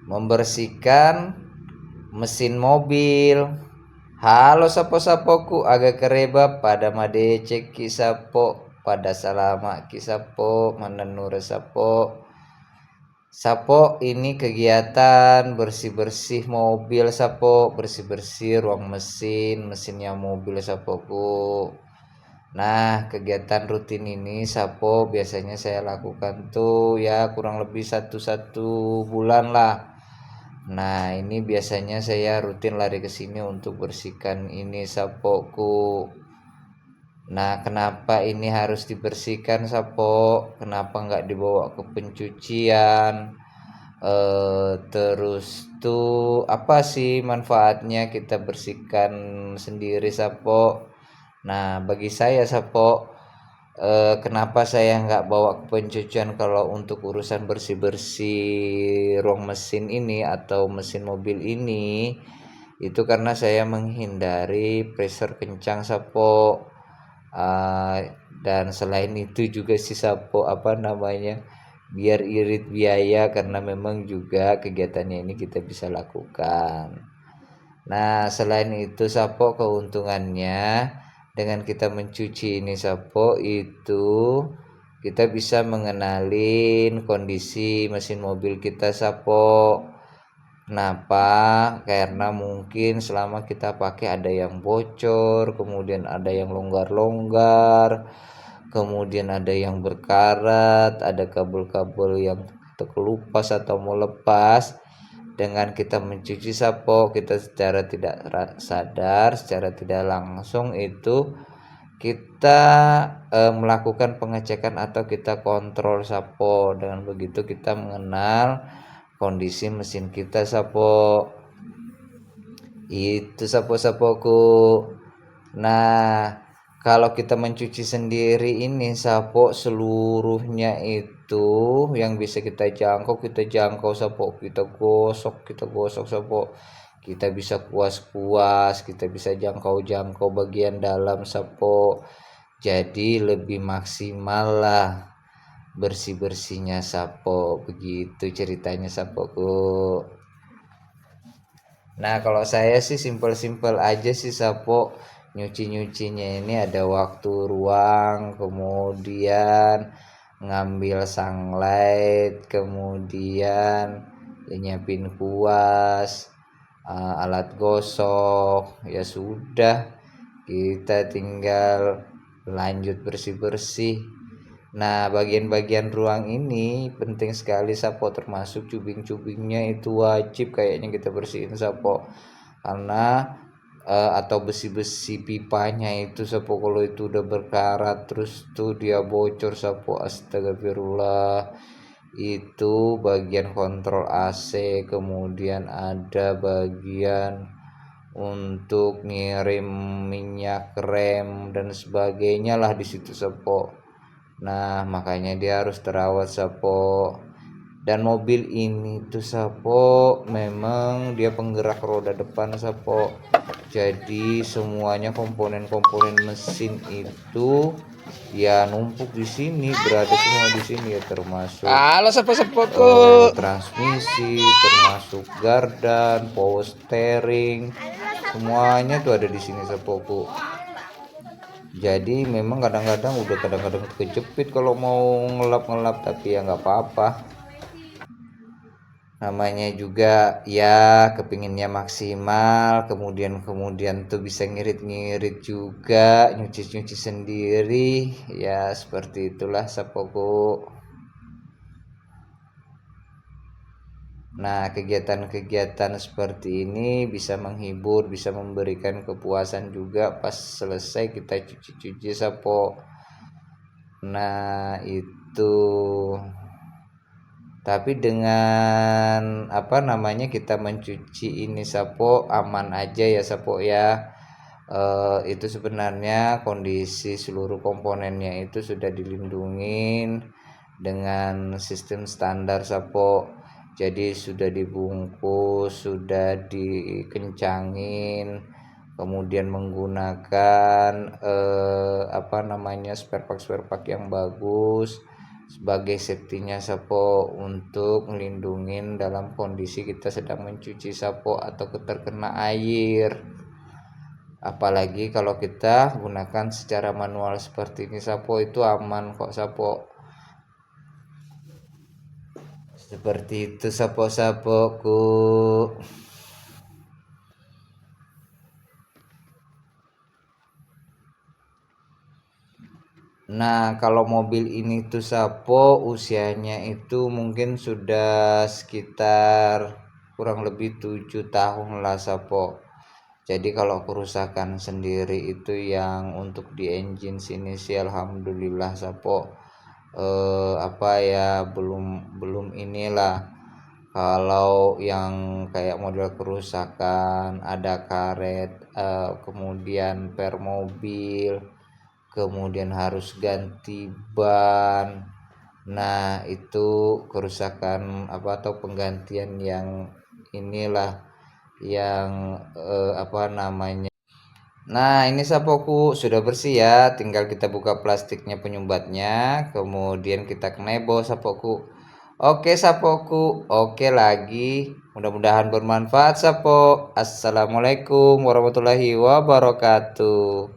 membersihkan mesin mobil. Halo sapo-sapoku agak kereba pada madece kisapo pada salama kisapo menenur sapo. Sapo ini kegiatan bersih-bersih mobil sapo, bersih-bersih ruang mesinnya mobil sapoku. Nah, kegiatan rutin ini sapo biasanya saya lakukan tuh ya kurang lebih satu bulan lah. Nah, ini biasanya saya rutin lari ke sini untuk bersihkan ini sapoku. Nah, kenapa ini harus dibersihkan sapo? Kenapa nggak dibawa ke pencucian? Terus tuh apa sih manfaatnya kita bersihkan sendiri sapo? Nah, bagi saya sapo, kenapa saya nggak bawa ke pencucian kalau untuk urusan bersih-bersih ruang mesin ini atau mesin mobil ini, itu karena saya menghindari pressure kencang sapo. Dan selain itu juga si sapo biar irit biaya karena memang juga kegiatannya ini kita bisa lakukan. Nah, selain itu sapo keuntungannya dengan kita mencuci ini sapo itu kita bisa mengenalin kondisi mesin mobil kita sapo. Kenapa? Karena mungkin selama kita pakai ada yang bocor, kemudian ada yang longgar-longgar, kemudian ada yang berkarat, ada kabel-kabel yang terkelupas atau mau lepas. Dengan kita mencuci sapo, kita secara tidak sadar, secara tidak langsung itu kita melakukan pengecekan atau kita kontrol sapo. Dengan begitu kita mengenal kondisi mesin kita sapo. Itu sapo-sapoku. Nah, kalau kita mencuci sendiri ini sapo seluruhnya itu yang bisa kita jangkau sapo, kita gosok sapo, kita bisa kuas-kuas, kita bisa jangkau bagian dalam sapo, jadi lebih maksimal lah bersih-bersihnya sapo. Begitu ceritanya sapoku. Nah, kalau saya sih simpel-simpel aja sih sapo. Nyuci-nyucinya ini ada waktu ruang, kemudian ngambil sunlight, kemudian nyiapin kuas, alat gosok, ya sudah kita tinggal lanjut bersih-bersih. Nah, bagian-bagian ruang ini penting sekali sapo, termasuk cubing-cubingnya itu wajib kayaknya kita bersihin sapo. Karena atau besi-besi pipanya itu sapo, kalau itu udah berkarat terus tuh dia bocor sapo, astagfirullah. Itu bagian kontrol AC, kemudian ada bagian untuk ngirim minyak rem dan sebagainya lah di situ sapo. Nah, makanya dia harus terawat sapo. Dan mobil ini tuh sapo memang dia penggerak roda depan sapo. Jadi semuanya komponen-komponen mesin itu ya numpuk di sini, berada semua di sini ya, termasuk Halo sapo-sapoku. transmisi, termasuk gardan, power steering, semuanya tuh ada di sini sapoku. Jadi memang kadang-kadang kejepit kalau mau ngelap tapi ya nggak apa-apa, namanya juga ya kepinginnya maksimal, kemudian tuh bisa ngirit juga, nyuci sendiri ya, seperti itulah sapoku. Nah, kegiatan-kegiatan seperti ini bisa menghibur, bisa memberikan kepuasan juga pas selesai kita cuci sapo. Nah, itu. Tapi dengan kita mencuci ini sapo aman aja ya sapo ya. Itu sebenarnya kondisi seluruh komponennya itu sudah dilindungin dengan sistem standar sapo. Jadi sudah dibungkus, sudah dikencangin, kemudian menggunakan spare part yang bagus, sebagai safety-nya sapo untuk melindungi dalam kondisi kita sedang mencuci sapo atau terkena air. Apalagi kalau kita gunakan secara manual seperti ini sapo, itu aman kok sapo. Seperti itu sapo-sapoku. Nah, kalau mobil ini tuh sapo usianya itu mungkin sudah sekitar kurang lebih 7 tahun lah sapo. Jadi kalau kerusakan sendiri itu yang untuk di engine sini sih alhamdulillah sapo apa ya, belum inilah. Kalau yang kayak model kerusakan ada karet, kemudian per mobil, kemudian harus ganti ban. Nah, itu kerusakan apa atau penggantian yang inilah yang apa namanya. Nah, ini sapoku sudah bersih ya, tinggal kita buka plastiknya penyumbatnya, kemudian kita knebo sapoku. Oke sapoku, oke lagi. Mudah-mudahan bermanfaat sapo. Assalamualaikum warahmatullahi wabarakatuh.